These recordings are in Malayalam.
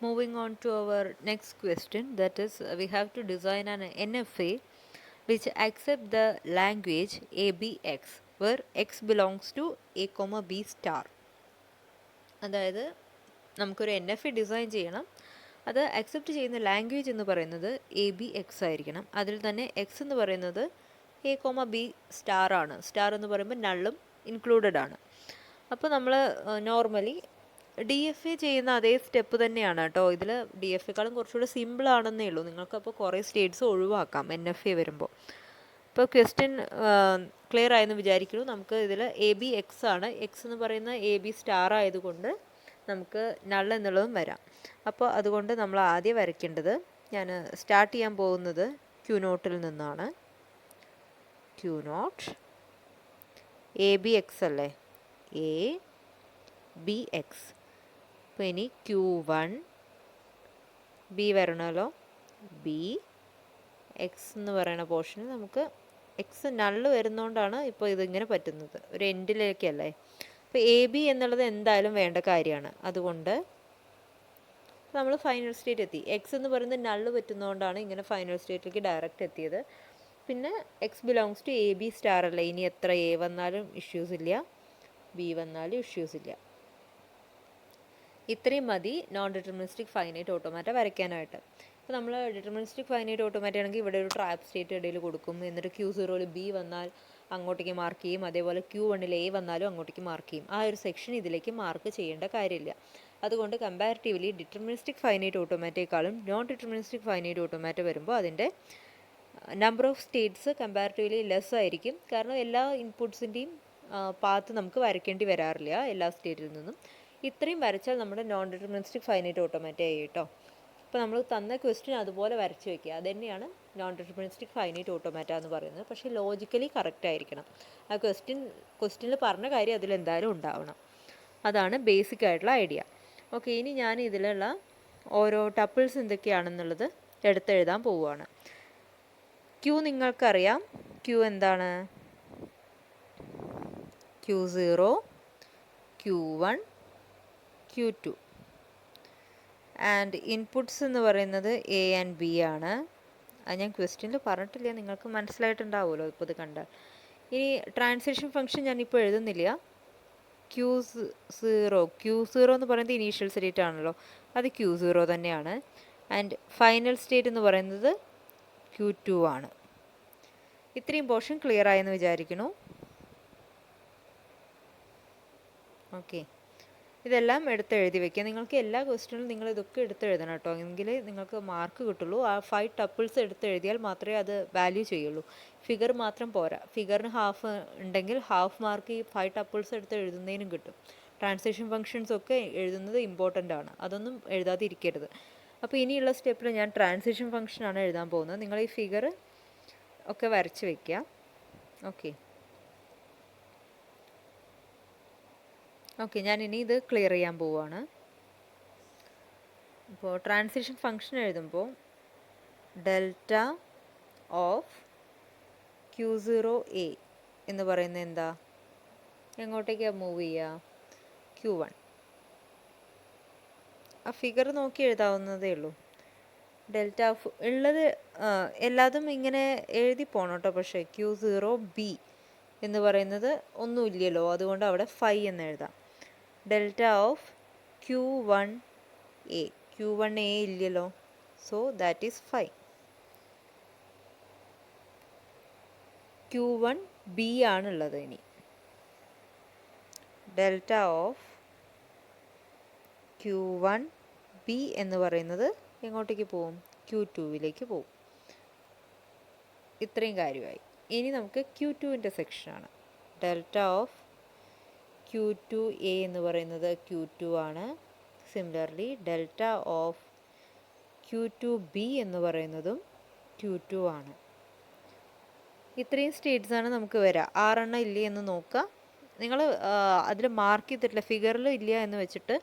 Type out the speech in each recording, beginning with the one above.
Moving on to our next question, that is, we have to design an NFA which accept the language ABX where x belongs to a comma b star. അതായത് നമുക്കൊരു NFA ഡിസൈൻ ചെയ്യണം, അത് അക്സെപ്റ്റ് ചെയ്യുന്ന ലാംഗ്വേജ് എന്ന് പറയുന്നത് ABX ആയിരിക്കണം. അതിൽ തന്നെ എക്സ് എന്ന് പറയുന്നത് A, B സ്റ്റാർ ആണ്. സ്റ്റാർ എന്ന് പറയുമ്പോൾ നള്ളും ഇൻക്ലൂഡഡ് ആണ്. അപ്പോൾ നമ്മൾ നോർമലി DFA ചെയ്യുന്ന അതേ സ്റ്റെപ്പ് തന്നെയാണ് കേട്ടോ. ഇതിൽ DFAക്കാളും കുറച്ചുകൂടെ സിമ്പിൾ ആണെന്നേ ഉള്ളൂ. നിങ്ങൾക്കപ്പോൾ കുറേ സ്റ്റേറ്റ്സ് ഒഴിവാക്കാം NFA വരുമ്പോൾ. ഇപ്പോൾ ക്വസ്റ്റ്യൻ ക്ലിയർ ആയെന്ന് വിചാരിക്കുന്നു. നമുക്ക് ഇതിൽ ABX ആണ്. എക്സ് എന്ന് പറയുന്ന AB സ്റ്റാർ ആയതുകൊണ്ട് നമുക്ക് നൾ എന്നുള്ളതും വരാം. അപ്പോൾ അതുകൊണ്ട് നമ്മൾ ആദ്യം വരയ്ക്കേണ്ടത്, ഞാൻ സ്റ്റാർട്ട് ചെയ്യാൻ പോകുന്നത് ക്യൂ നോട്ടിൽ നിന്നാണ്. ക്യൂ നോട്ട് ABX അല്ലേ, ABX. അപ്പോൾ ഇനി Q1 B വരണമല്ലോ, BX എന്ന് പറയുന്ന പോർഷന് നമുക്ക് എക്സ് നള്ള് വരുന്നതുകൊണ്ടാണ് ഇപ്പോൾ ഇതിങ്ങനെ പറ്റുന്നത്, ഒരു എൻഡിലേക്കല്ലേ. അപ്പോൾ AB എന്നുള്ളത് എന്തായാലും വേണ്ട കാര്യമാണ്. അതുകൊണ്ട് നമ്മൾ ഫൈനൽ സ്റ്റേറ്റ് എത്തി. എക്സ് എന്ന് പറയുന്നത് നള്ള് പറ്റുന്നതുകൊണ്ടാണ് ഇങ്ങനെ ഫൈനൽ സ്റ്റേറ്റിലേക്ക് ഡയറക്റ്റ് എത്തിയത്. പിന്നെ x belongs to AB star അല്ലേ, ഇനി എത്ര A വന്നാലും ഇഷ്യൂസ് ഇല്ല, B വന്നാലും ഇഷ്യൂസ് ഇല്ല. ഇത്രയും മതി നോൺ ഡിറ്റർമിനിസ്റ്റിക് ഫൈനൈറ്റ് ഓട്ടോമാറ്റ വരയ്ക്കാനായിട്ട്. ഇപ്പോൾ നമ്മൾ ഡിറ്റർമിനിസ്റ്റിക് ഫൈനൈറ്റ് ഓട്ടോമാറ്റ ആണെങ്കിൽ ഇവിടെ ഒരു ട്രാപ്പ് സ്റ്റേറ്റ് ഇടയിൽ കൊടുക്കും. എന്നിട്ട് Q0 B വന്നാൽ അങ്ങോട്ടേക്ക് മാർക്ക് ചെയ്യും, അതേപോലെ Q1 A വന്നാലും അങ്ങോട്ടേക്ക് മാർക്ക് ചെയ്യും. ആ ഒരു സെക്ഷൻ ഇതിലേക്ക് മാർക്ക് ചെയ്യേണ്ട കാര്യമില്ല. അതുകൊണ്ട് കമ്പാരിറ്റീവ്ലി ഡിറ്റർമിനിസ്റ്റിക് ഫൈനൈറ്റ് ഓട്ടോമാറ്റയെക്കാളും നോൺ ഡിറ്റർമിനിസ്റ്റിക് ഫൈനൈറ്റ് ഓട്ടോമാറ്റ വരുമ്പോൾ അതിൻ്റെ number of states comparatively less ആയിരിക്കും. കാരണം എല്ലാ ഇൻപുട്സിൻ്റെയും പാത്ത് നമുക്ക് വരയ്ക്കേണ്ടി വരാറില്ല എല്ലാ സ്റ്റേറ്റിൽ നിന്നും. ഇത്രയും വരച്ചാൽ നമ്മുടെ നോൺ ഡിറ്റർമിനിസ്റ്റിക് ഫൈനൈറ്റ് ഓട്ടോമാറ്റ ആയി കേട്ടോ. അപ്പോൾ നമ്മൾ തന്ന ക്വസ്റ്റ്യൻ അതുപോലെ വരച്ച് വയ്ക്കുക. അതുതന്നെയാണ് നോൺ ഡിറ്റർമിനിസ്റ്റിക് ഫൈനൈറ്റ് ഓട്ടോമാറ്റ എന്ന് പറയുന്നത്. പക്ഷേ ലോജിക്കലി കറക്റ്റ് ആയിരിക്കണം. ആ ക്വസ്റ്റ്യനിൽ പറഞ്ഞ കാര്യം അതിലെന്തായാലും ഉണ്ടാവണം. അതാണ് ബേസിക് ആയിട്ടുള്ള ഐഡിയ. ഓക്കെ, ഇനി ഞാൻ ഇതിലുള്ള ഓരോ ടപ്പിൾസ് എന്തൊക്കെയാണെന്നുള്ളത് എടുത്തെഴുതാൻ പോവുകയാണ്. ക്യൂ നിങ്ങൾക്കറിയാം. ക്യൂ എന്താണ്? Q0, Q1, Q2. And inputs എന്ന് പറയുന്നത് A and B ആണ്. അത് ഞാൻ ക്വസ്റ്റ്യനിൽ പറഞ്ഞിട്ടില്ല, നിങ്ങൾക്ക് മനസ്സിലായിട്ടുണ്ടാവുമല്ലോ ഇപ്പോൾ ഇത് കണ്ടാൽ. ഇനി ട്രാൻസിഷൻ ഫംഗ്ഷൻ ഞാനിപ്പോൾ എഴുതുന്നില്ല. Q0 എന്ന് പറയുന്നത് ഇനീഷ്യൽ സ്റ്റേറ്റ് ആണല്ലോ, അത് Q0 തന്നെയാണ്. ആൻഡ് ഫൈനൽ സ്റ്റേറ്റ് എന്ന് പറയുന്നത് Q2 ആണ്. ഇത്രയും പോർഷൻ ക്ലിയർ ആയെന്ന് വിചാരിക്കുന്നു. ഓക്കെ, ഇതെല്ലാം എഴുതി വയ്ക്കുക. നിങ്ങൾക്ക് എല്ലാ ക്വസ്റ്റ്യനിലും നിങ്ങൾ ഇതൊക്കെ എഴുതണം കേട്ടോ, എങ്കിൽ നിങ്ങൾക്ക് മാർക്ക് കിട്ടുള്ളൂ. ആ 5 ടപ്പിൾസ് എഴുതിയാൽ മാത്രമേ അത് വാല്യൂ ചെയ്യുള്ളൂ. ഫിഗർ മാത്രം പോരാ. ഫിഗറിന് ഹാഫ് ഉണ്ടെങ്കിൽ ഹാഫ് മാർക്ക് ഈ 5 ടപ്പിൾസ് എഴുതുന്നതിനും കിട്ടും. ട്രാൻസിഷൻ ഫംഗ്ഷൻസ് ഒക്കെ എഴുതുന്നത് ഇമ്പോർട്ടൻ്റ് ആണ്, അതൊന്നും എഴുതാതെ ഇരിക്കരുത്. അപ്പോൾ ഇനിയുള്ള സ്റ്റെപ്പിൽ ഞാൻ ട്രാൻസിഷൻ ഫംഗ്ഷനാണ് എഴുതാൻ പോകുന്നത്. നിങ്ങൾ ഈ ഫിഗർ ഒക്കെ വരച്ച് വയ്ക്കുക. ഓക്കെ, ഞാനിനി ഇത് ക്ലിയർ ചെയ്യാൻ പോവുകയാണ്. അപ്പോൾ ട്രാൻസിഷൻ ഫംഗ്ഷൻ എഴുതുമ്പോൾ ഡെൽറ്റ ഓഫ് Q0A എന്ന് പറയുന്നത് എന്താ? എങ്ങോട്ടേക്കാണ് മൂവ് ചെയ്യുക? Q1. ആ ഫിഗർ നോക്കി എഴുതാവുന്നതേ ഉള്ളൂ. ഡെൽറ്റ ഓഫ് ഉള്ളത് എല്ലാതും ഇങ്ങനെ എഴുതി പോകണം കേട്ടോ. പക്ഷേ Q0B എന്ന് പറയുന്നത് ഒന്നുമില്ലല്ലോ, അതുകൊണ്ട് അവിടെ 5 എന്ന് എഴുതാം. ഡെൽറ്റ ഓഫ് Q1A ഇല്ലല്ലോ, സോ ദാറ്റ് ഈസ് 5. Q1B ആണുള്ളത്. ഇനി ഡെൽറ്റ ഓഫ് Q1B എന്ന് പറയുന്നത് എങ്ങോട്ടേക്ക് പോവും? Q2വിലേക്ക് പോവും. ഇത്രയും കാര്യമായി. ഇനി നമുക്ക് Q2ൻ്റെ സെക്ഷനാണ്. ഡെൽറ്റ ഓഫ് Q2A എന്ന് പറയുന്നത് Q2 ആണ്. സിമിലർലി ഡെൽറ്റ ഓഫ് Q2B എന്ന് പറയുന്നതും Q2 ആണ്. ഇത്രയും സ്റ്റേറ്റ്സാണ് നമുക്ക് വരിക. 6 എണ്ണം ഇല്ലേ എന്ന് നോക്കുക. നിങ്ങൾ അതിൽ മാർക്ക് ചെയ്തിട്ടില്ല, ഫിഗറിൽ ഇല്ല എന്ന് വെച്ചിട്ട്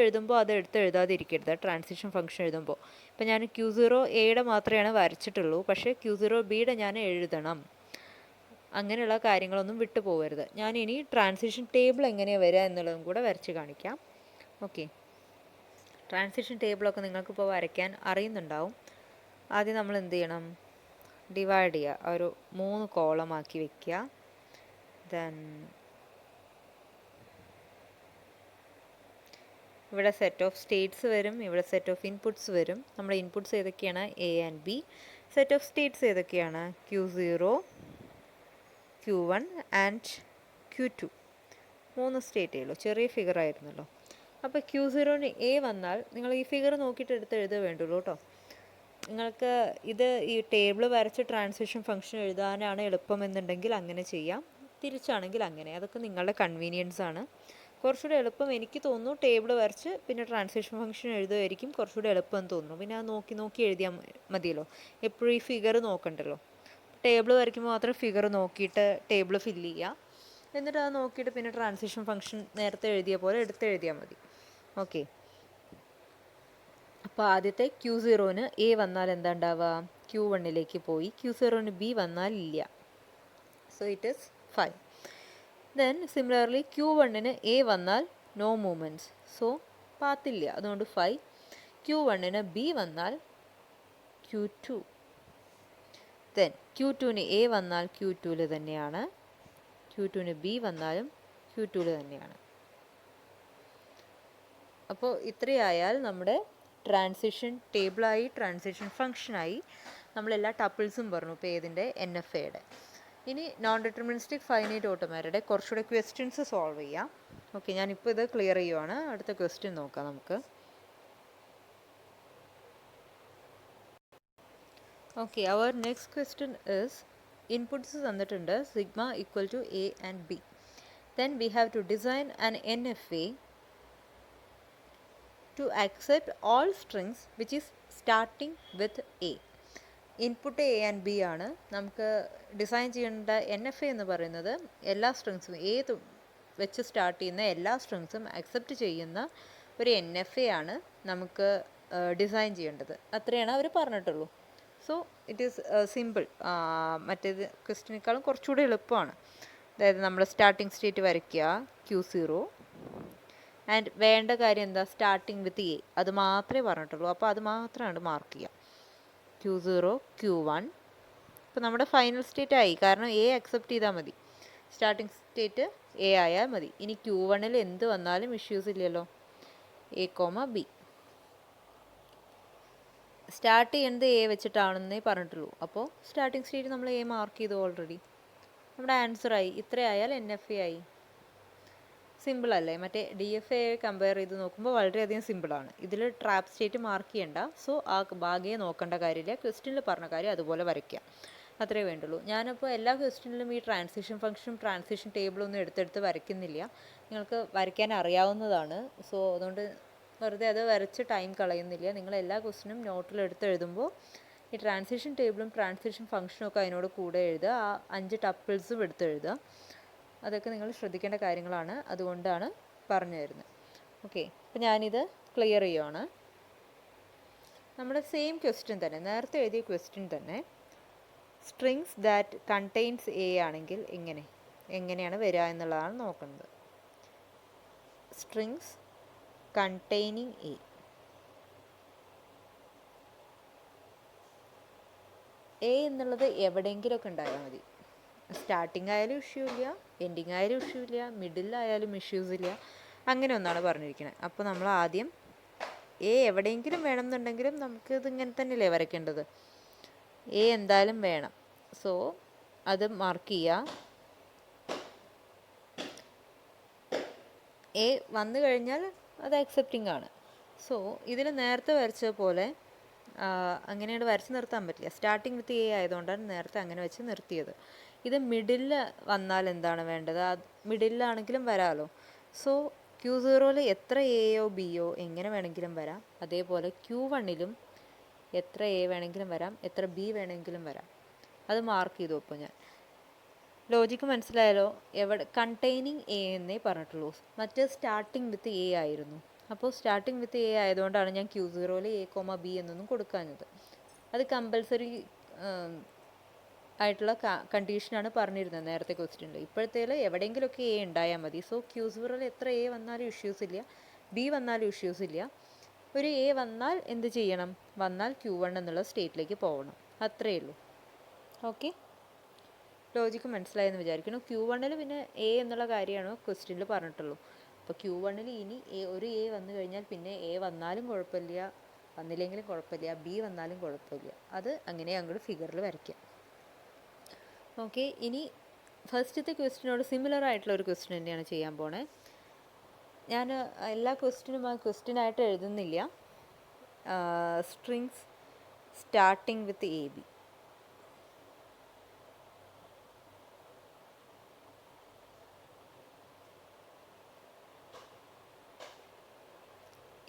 എഴുതുമ്പോൾ അത് എഴുതാതിരിക്കരുത് ട്രാൻസിഷൻ ഫംഗ്ഷൻ എഴുതുമ്പോൾ. ഇപ്പം ഞാൻ Q0Aയുടെ മാത്രമേ വരച്ചിട്ടുള്ളൂ, പക്ഷേ Q0Bയുടെ ഞാൻ എഴുതണം. അങ്ങനെയുള്ള കാര്യങ്ങളൊന്നും വിട്ടു പോകരുത്. ഞാൻ ഇനി ട്രാൻസിഷൻ ടേബിൾ എങ്ങനെയാണ് വരിക എന്നുള്ളതും കൂടെ വരച്ച് കാണിക്കാം. ഓക്കെ, ട്രാൻസിഷൻ ടേബിളൊക്കെ നിങ്ങൾക്കിപ്പോൾ വരയ്ക്കാൻ അറിയുന്നുണ്ടാവും. ആദ്യം നമ്മൾ എന്ത് ചെയ്യണം, ഡിവൈഡ് ചെയ്യുക, ഒരു 3 കോളമാക്കി വെക്കുക. ദെൻ ഇവിടെ സെറ്റ് ഓഫ് സ്റ്റേറ്റ്സ് വരും, ഇവിടെ സെറ്റ് ഓഫ് ഇൻപുട്സ് വരും. നമ്മുടെ ഇൻപുട്സ് ഏതൊക്കെയാണ്? A and B. Set of States ഏതൊക്കെയാണ്? Q0, Q1 and Q2. 3 സ്റ്റേറ്റേ ഉള്ളൂ. ചെറിയ ഫിഗർ ആയിരുന്നല്ലോ. അപ്പോൾ Q0ന് എ വന്നാൽ നിങ്ങൾ ഈ ഫിഗർ നോക്കിയിട്ട് എടുത്ത് എഴുതേ വേണ്ടുള്ളൂ കേട്ടോ. നിങ്ങൾക്ക് ഇത് ഈ ടേബിൾ വരച്ച് ട്രാൻസിഷൻ ഫംഗ്ഷൻ എഴുതാനാണ് എളുപ്പമെന്നുണ്ടെങ്കിൽ അങ്ങനെ ചെയ്യാം, തിരിച്ചാണെങ്കിൽ അങ്ങനെ. അതൊക്കെ നിങ്ങളുടെ കൺവീനിയൻസ് ആണ്. കുറച്ചുകൂടെ എളുപ്പം എനിക്ക് തോന്നുന്നു ടേബിൾ വരച്ച് പിന്നെ ട്രാൻസിഷൻ ഫംഗ്ഷൻ എഴുതുമായിരിക്കും കുറച്ചുകൂടെ എളുപ്പം എന്ന് തോന്നുന്നു. പിന്നെ അത് നോക്കി നോക്കി എഴുതിയാൽ മതിയല്ലോ, എപ്പോഴും ഈ ഫിഗർ നോക്കണ്ടല്ലോ. ടേബിൾ വരയ്ക്കുമ്പോൾ മാത്രം ഫിഗർ നോക്കിയിട്ട് ടേബിൾ ഫില്ല് ചെയ്യുക, എന്നിട്ട് അത് നോക്കിയിട്ട് പിന്നെ ട്രാൻസിഷൻ ഫംഗ്ഷൻ നേരത്തെ എഴുതിയ പോലെ എടുത്ത് എഴുതിയാൽ മതി. ഓക്കെ. അപ്പോൾ ആദ്യത്തെ Q0ന് എ വന്നാൽ എന്താ ഉണ്ടാവുക? Q1ലേക്ക് പോയി. Q0ന് ബി വന്നാൽ ഇല്ല. So it is 5. Then similarly Q1ന് എ വന്നാൽ നോ മൂവ്മെൻറ്റ്സ്, സോ പാത്തില്ല, അതുകൊണ്ട് 5. Q1ന് ബി വന്നാൽ Q2. ദെൻ Q2ന് എ വന്നാൽ Q2ൽ തന്നെയാണ്, Q2ന് ബി വന്നാലും Q2ൽ തന്നെയാണ്. അപ്പോൾ ഇത്രയായാൽ നമ്മുടെ ട്രാൻസിഷൻ ടേബിളായി, ട്രാൻസിഷൻ ഫംഗ്ഷനായി. നമ്മളെല്ലാ ടപ്പിൾസും പറഞ്ഞു ഇപ്പോൾ ഏതിൻ്റെ? NFAയുടെ. ഇനി നോൺ ഡിറ്റർമിനിസ്റ്റിക് ഫൈനൈറ്റ് ഓട്ടോമാറ്റയുടെ കുറച്ചുകൂടെ ക്വസ്റ്റ്യൻസ് സോൾവ് ചെയ്യാം. ഓക്കെ, ഞാനിപ്പോൾ ഇത് ക്ലിയർ ചെയ്യുവാണ്. അടുത്ത ക്വസ്റ്റ്യൻ നോക്കാം നമുക്ക്. ഓക്കെ, അവർ നെക്സ്റ്റ് ക്വസ്റ്റ്യൻ ഇസ്, ഇൻപുട്സ് തന്നിട്ടുണ്ട് sigma equal to A and B. Then we have to design an NFA to accept all strings which is starting with A. Input A and B ആണ്. നമുക്ക് ഡിസൈൻ ചെയ്യേണ്ട NFA എന്ന് പറയുന്നത് എല്ലാ സ്ട്രിങ്സും, ഏത് വെച്ച് സ്റ്റാർട്ട് ചെയ്യുന്ന എല്ലാ സ്ട്രിങ്സും അക്സെപ്റ്റ് ചെയ്യുന്ന ഒരു NFA ആണ് നമുക്ക് ഡിസൈൻ ചെയ്യേണ്ടത്. അത്രയാണ് അവർ പറഞ്ഞിട്ടുള്ളൂ. So it is simple. മറ്റേത് ക്വസ്റ്റിനേക്കാളും കുറച്ചുകൂടി എളുപ്പമാണ്. അതായത് നമ്മൾ സ്റ്റാർട്ടിങ് സ്റ്റേറ്റ് വരയ്ക്കുക Q0, ആൻഡ് വേണ്ട കാര്യം എന്താ? സ്റ്റാർട്ടിങ് വിത്ത് എ, അത് മാത്രമേ പറഞ്ഞിട്ടുള്ളൂ. അപ്പോൾ അത് മാത്രമാണ് മാർക്ക് ചെയ്യുക. Q0, Q1. ഇപ്പോൾ നമ്മുടെ ഫൈനൽ സ്റ്റേറ്റ് ആയി, കാരണം എ അക്സെപ്റ്റ് ചെയ്താൽ മതി. സ്റ്റാർട്ടിങ് സ്റ്റേറ്റ് എ ആയാൽ മതി. ഇനി Q1ൽ എന്ത് വന്നാലും ഇഷ്യൂസ് ഇല്ലല്ലോ. A, B. സ്റ്റാർട്ട് ചെയ്യുന്നത് എ വെച്ചിട്ടാണെന്നേ പറഞ്ഞിട്ടുള്ളൂ. അപ്പോൾ സ്റ്റാർട്ടിങ് സ്റ്റേറ്റ് നമ്മൾ എ മാർക്ക് ചെയ്തു ഓൾറെഡി. നമ്മുടെ ആൻസറായി. ഇത്രയായാൽ NFA ആയി. സിമ്പിൾ അല്ലേ? മറ്റേ DFA കമ്പയർ ചെയ്ത് നോക്കുമ്പോൾ വളരെയധികം സിമ്പിളാണ്. ഇതിൽ ട്രാപ്പ് സ്റ്റേറ്റ് മാർക്ക് ചെയ്യണ്ട. സോ ആ ഭാഗയെ നോക്കേണ്ട കാര്യമില്ല. ക്വസ്റ്റ്യനിൽ പറഞ്ഞ കാര്യം അതുപോലെ വരയ്ക്കുക, അത്രേ വേണ്ടുള്ളൂ. ഞാനപ്പോൾ എല്ലാ ക്വസ്റ്റ്യനിലും ഈ ട്രാൻസിഷൻ ഫംഗ്ഷനും ട്രാൻസിഷൻ ടേബിളൊന്നും എടുത്തെടുത്ത് വരയ്ക്കുന്നില്ല. നിങ്ങൾക്ക് വരയ്ക്കാൻ അറിയാവുന്നതാണ്. സോ അതുകൊണ്ട് വെറുതെ അത് വരച്ച് ടൈം കളയുന്നില്ല. നിങ്ങൾ എല്ലാ ക്വസ്റ്റ്യനും നോട്ടിലെടുത്ത് എഴുതുമ്പോൾ ഈ ട്രാൻസിഷൻ ടേബിളും ട്രാൻസിഷൻ ഫംഗ്ഷനും ഒക്കെ അതിനോട് കൂടെ എഴുതുക. ആ 5 ടപ്പിൾസും എടുത്ത് എഴുതുക. അതൊക്കെ നിങ്ങൾ ശ്രദ്ധിക്കേണ്ട കാര്യങ്ങളാണ്, അതുകൊണ്ടാണ് പറഞ്ഞു തരുന്നത്. ഓക്കെ, അപ്പോൾ ഞാനിത് ക്ലിയർ ചെയ്യുവാണ്. നമ്മുടെ സെയിം ക്വസ്റ്റ്യൻ തന്നെ, നേരത്തെ എഴുതിയ ക്വസ്റ്റ്യൻ തന്നെ, സ്ട്രിങ്സ് ദാറ്റ് കണ്ടെയ്ൻസ് എ ആണെങ്കിൽ എങ്ങനെയാണ് വരിക എന്നുള്ളതാണ് നോക്കുന്നത്. Strings containing A. എ എന്നുള്ളത് എവിടെയെങ്കിലുമൊക്കെ ഉണ്ടായാൽ മതി. സ്റ്റാർട്ടിങ് ആയാലും ഇഷ്യൂ ഇല്ല, എൻഡിങ് ആയാലും ഇഷ്യൂ ഇല്ല, മിഡിലായാലും ഇഷ്യൂസ് ഇല്ല. അങ്ങനെ ഒന്നാണ് പറഞ്ഞിരിക്കുന്നത്. അപ്പോൾ നമ്മൾ ആദ്യം എ എവിടെയെങ്കിലും വേണമെന്നുണ്ടെങ്കിലും നമുക്കിത് ഇങ്ങനെ തന്നെയല്ലേ വരയ്ക്കേണ്ടത്. എ എന്തായാലും വേണം. സോ അത് മാർക്ക് ചെയ്യുക. എ വന്നു കഴിഞ്ഞാൽ അത് അക്സെപ്റ്റിംഗ് ആണ്. സോ ഇതിൽ നേരത്തെ വരച്ച പോലെ അങ്ങനെയാണ് വരച്ച് നിർത്താൻ പറ്റില്ല. സ്റ്റാർട്ടിങ് വിത്ത് എ ആയതുകൊണ്ടാണ് നേരത്തെ അങ്ങനെ വെച്ച് നിർത്തിയത്. ഇത് മിഡിൽ വന്നാൽ എന്താണ് വേണ്ടത്? മിഡിലാണെങ്കിലും വരാമല്ലോ. സോ Q0ൽ എത്ര എയോ ബിയോ എങ്ങനെ വേണമെങ്കിലും വരാം. അതേപോലെ Q1ലും എത്ര എ വേണമെങ്കിലും വരാം, എത്ര ബി വേണമെങ്കിലും വരാം. അത് മാർക്ക് ചെയ്തു. അപ്പോൾ ഞാൻ ലോജിക്ക് മനസ്സിലായാലോ? കണ്ടെയ്നിങ് എ എന്നേ പറഞ്ഞിട്ടുള്ളൂ. മറ്റേ സ്റ്റാർട്ടിങ് വിത്ത് എ ആയിരുന്നു. അപ്പോൾ സ്റ്റാർട്ടിങ് വിത്ത് എ ആയതുകൊണ്ടാണ് ഞാൻ Q0ൽ A, B എന്നൊന്നും കൊടുക്കാഞ്ഞത്. അത് കമ്പൽസറി ആയിട്ടുള്ള കണ്ടീഷനാണ് പറഞ്ഞിരുന്നത് നേരത്തെ ക്വസ്റ്റ്യനിൽ. ഇപ്പോഴത്തേൽ എവിടെയെങ്കിലുമൊക്കെ എ ഉണ്ടായാൽ മതി. സോ Q0ൽ എത്ര എ വന്നാലും ഇഷ്യൂസ് ഇല്ല, ബി വന്നാലും ഇഷ്യൂസ് ഇല്ല. ഒരു എ വന്നാൽ എന്ത് ചെയ്യണം? വന്നാൽ Q1 എന്നുള്ള സ്റ്റേറ്റിലേക്ക് പോകണം. അത്രയേ ഉള്ളൂ. ഓക്കെ, ലോജിക്ക് മനസ്സിലായെന്ന് വിചാരിക്കുന്നു. Q1 പിന്നെ എ എന്നുള്ള കാര്യമാണ് ക്വസ്റ്റ്യനിൽ പറഞ്ഞിട്ടുള്ളൂ. അപ്പോൾ Q1 ഇനി ഒരു എ വന്നു കഴിഞ്ഞാൽ പിന്നെ എ വന്നാലും കുഴപ്പമില്ല, വന്നില്ലെങ്കിലും കുഴപ്പമില്ല, ബി വന്നാലും കുഴപ്പമില്ല. അത് അങ്ങനെ അങ്ങോട്ട് ഫിഗറിൽ വരയ്ക്കാം. ഓക്കെ, ഇനി ഫസ്റ്റത്തെ ക്വസ്റ്റ്യനോട് സിമിലർ ആയിട്ടുള്ള ഒരു ക്വസ്റ്റ്യൻ തന്നെയാണ് ചെയ്യാൻ പോണേ. ഞാൻ എല്ലാ ക്വസ്റ്റ്യനും ആ ക്വസ്റ്റ്യനായിട്ട് എഴുതുന്നില്ല. Strings starting with a B.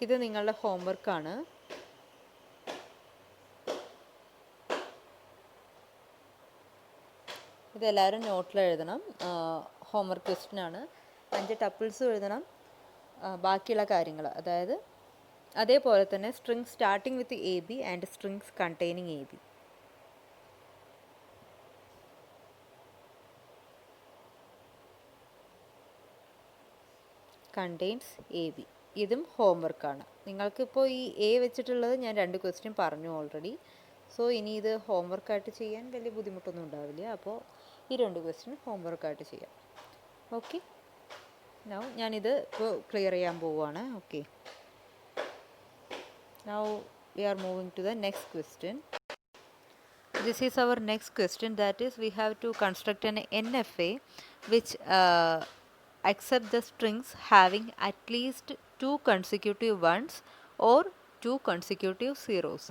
ഇത് നിങ്ങളുടെ ഹോംവർക്കാണ്. ഇതെല്ലാവരും നോട്ടിൽ എഴുതണം. ഹോംവർക്ക് ക്വസ്റ്റ്യൻ ആണ്. 5 ടപ്പിൾസും എഴുതണം. ബാക്കിയുള്ള കാര്യങ്ങൾ, അതായത് അതേപോലെ തന്നെ strings starting with a B and strings containing A B. Contains A B. ഇതും ഹോംവർക്കാണ്. നിങ്ങൾക്കിപ്പോൾ ഈ എ വെച്ചിട്ടുള്ളത് ഞാൻ 2 ക്വസ്റ്റ്യൻ പറഞ്ഞു ഓൾറെഡി. സോ ഇനി ഇത് ഹോംവർക്കായിട്ട് ചെയ്യാൻ വലിയ ബുദ്ധിമുട്ടൊന്നും ഉണ്ടാവില്ല. അപ്പോൾ ഈ 2 ക്വസ്റ്റ്യൻ ഹോംവർക്കായിട്ട് ചെയ്യാം. ഓക്കെ, നൗ ഞാനിത് ഇപ്പോൾ ക്ലിയർ ചെയ്യാൻ പോവുകയാണ്. Okay, now we are moving to the next question. This is our next question, that is we have to construct an NFA which accept the strings having at least 2 consecutive ones or 2 consecutive zeros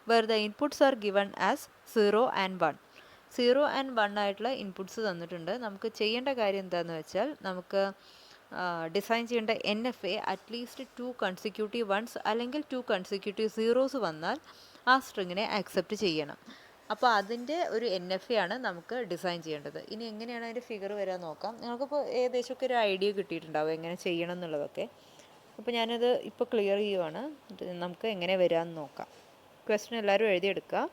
where the inputs are given as 0 and 1. 0 and 1 ആയിട്ടുള്ള ഇൻപുട്സ് തന്നിട്ടുണ്ട്. നമുക്ക് ചെയ്യേണ്ട കാര്യം എന്താണെന്ന് വെച്ചാൽ, നമുക്ക് ഡിസൈൻ ചെയ്യേണ്ട NFA അറ്റ്ലീസ്റ്റ് 2 കൺസിക്യൂട്ടീവ് വൺസ് അല്ലെങ്കിൽ 2 കൺസിക്യൂട്ടീവ് സീറോസ് വന്നാൽ ആ സ്ട്രിങ്ങിനെ ആക്സെപ്റ്റ് ചെയ്യണം. അപ്പോൾ അതിൻ്റെ ഒരു NFA ആണ് നമുക്ക് ഡിസൈൻ ചെയ്യേണ്ടത്. ഇനി എങ്ങനെയാണ് അതിൻ്റെ ഫിഗർ വരാൻ നോക്കാം. നിങ്ങൾക്കിപ്പോൾ ഏകദേശമൊക്കെ ഒരു ഐഡിയ കിട്ടിയിട്ടുണ്ടാവും എങ്ങനെ ചെയ്യണം എന്നുള്ളതൊക്കെ. അപ്പോൾ ഞാനത് ഇപ്പോൾ ക്ലിയർ ചെയ്യുവാണ്. നമുക്ക് എങ്ങനെ വരാമെന്ന് നോക്കാം. ക്വസ്റ്റ്യൻ എല്ലാവരും എഴുതിയെടുക്കുക.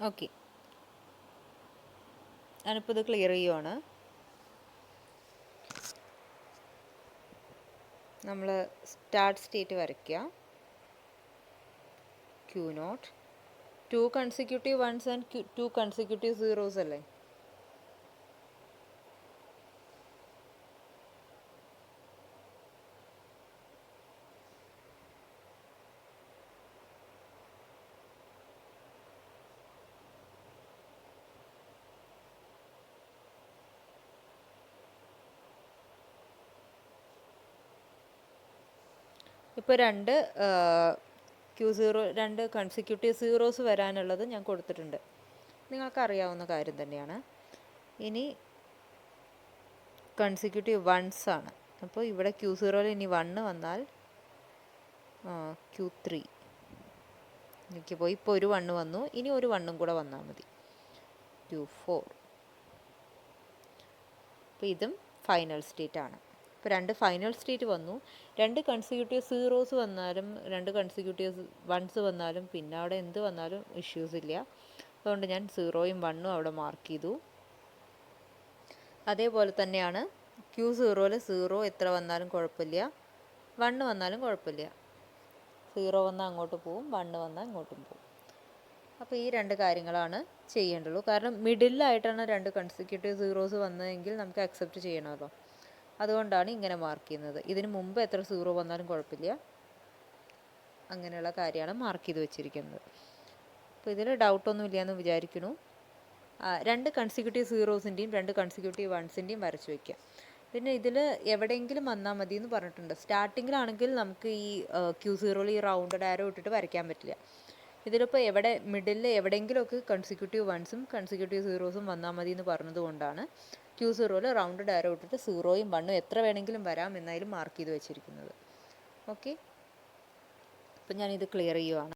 ഓക്കെ, ഞാനിപ്പോൾ ഇത് ക്ലിയർ ചെയ്യുവാണ്. നമ്മൾ സ്റ്റാർട്ട് സ്റ്റേറ്റ് വരയ്ക്കുക. Q0, 2 consecutive ones and 2 consecutive zeros അല്ലേ? ഇപ്പോൾ 2 Q0 2 കൺസിക്യൂട്ടീവ് സീറോസ് വരാനുള്ളത് ഞാൻ കൊടുത്തിട്ടുണ്ട്. നിങ്ങൾക്കറിയാവുന്ന കാര്യം തന്നെയാണ്. ഇനി കൺസിക്യൂട്ടീവ് വൺസ് ആണ്. അപ്പോൾ ഇവിടെ Q0 ഇനി 1 വന്നാൽ Q3 എനിക്ക് പോയി. ഇപ്പോൾ ഒരു 1 വന്നു, ഇനി ഒരു 1 കൂടെ വന്നാൽ മതി, Q4. അപ്പോൾ ഇതും ഫൈനൽ സ്റ്റേറ്റ് ആണ്. ഇപ്പോൾ 2 ഫൈനൽ സ്റ്റേറ്റ് വന്നു. 2 കൺസിക്യൂട്ടീവ് സീറോസ് വന്നാലും 2 കൺസിക്യൂട്ടീവ് വൺസ് വന്നാലും പിന്നെ അവിടെ എന്ത് വന്നാലും ഇഷ്യൂസ് ഇല്ല. അതുകൊണ്ട് ഞാൻ 0യും 1ഉം അവിടെ മാർക്ക് ചെയ്തു. അതേപോലെ തന്നെയാണ് Q0 0 എത്ര വന്നാലും കുഴപ്പമില്ല, 1 വന്നാലും കുഴപ്പമില്ല. 0 വന്നാൽ അങ്ങോട്ട് പോവും, 1 വന്നാൽ ഇങ്ങോട്ടും പോവും. അപ്പോൾ ഈ 2 കാര്യങ്ങളാണ് ചെയ്യേണ്ടുള്ളൂ. കാരണം മിഡിലായിട്ടാണ് 2 കൺസിക്യൂട്ടീവ് സീറോസ് വന്നതെങ്കിൽ നമുക്ക് അക്സെപ്റ്റ് ചെയ്യണമല്ലോ. അതുകൊണ്ടാണ് ഇങ്ങനെ മാർക്ക് ചെയ്യുന്നത്. ഇതിന് മുമ്പ് എത്ര 0 വന്നാലും കുഴപ്പമില്ല, അങ്ങനെയുള്ള കാര്യമാണ് മാർക്ക് ചെയ്ത് വെച്ചിരിക്കുന്നത്. അപ്പോൾ ഇതിൽ ഡൗട്ടൊന്നും ഇല്ലയെന്ന് വിചാരിക്കുന്നു. 2 കൺസിക്യൂട്ടീവ് സീറോസിൻ്റെയും 2 കൺസിക്യൂട്ടീവ് വൺസിൻ്റെയും വരച്ച് വയ്ക്കുക. പിന്നെ ഇതിൽ എവിടെയെങ്കിലും വന്നാൽ മതി എന്ന് പറഞ്ഞിട്ടുണ്ട്. സ്റ്റാർട്ടിങ്ങിലാണെങ്കിൽ നമുക്ക് ഈ Q0 ഈ റൗണ്ടഡ് ആരോ ഇട്ടിട്ട് വരയ്ക്കാൻ പറ്റില്ല. ഇതിലിപ്പോൾ എവിടെ മിഡിലിൽ എവിടെയെങ്കിലുമൊക്കെ കൺസിക്യൂട്ടീവ് വൺസും കൺസിക്യൂട്ടീവ് സീറോസും വന്നാൽ മതി എന്ന് പറഞ്ഞതുകൊണ്ടാണ് Q0 റൗണ്ടഡ് ആരോ ഇട്ടിട്ട് 0യും 1ഉം എത്ര വേണമെങ്കിലും വരാം എന്നായാലും മാർക്ക് ചെയ്ത് വെച്ചിരിക്കുന്നത്. ഓക്കെ, അപ്പം ഞാനിത് ക്ലിയർ ചെയ്യുവാണ്.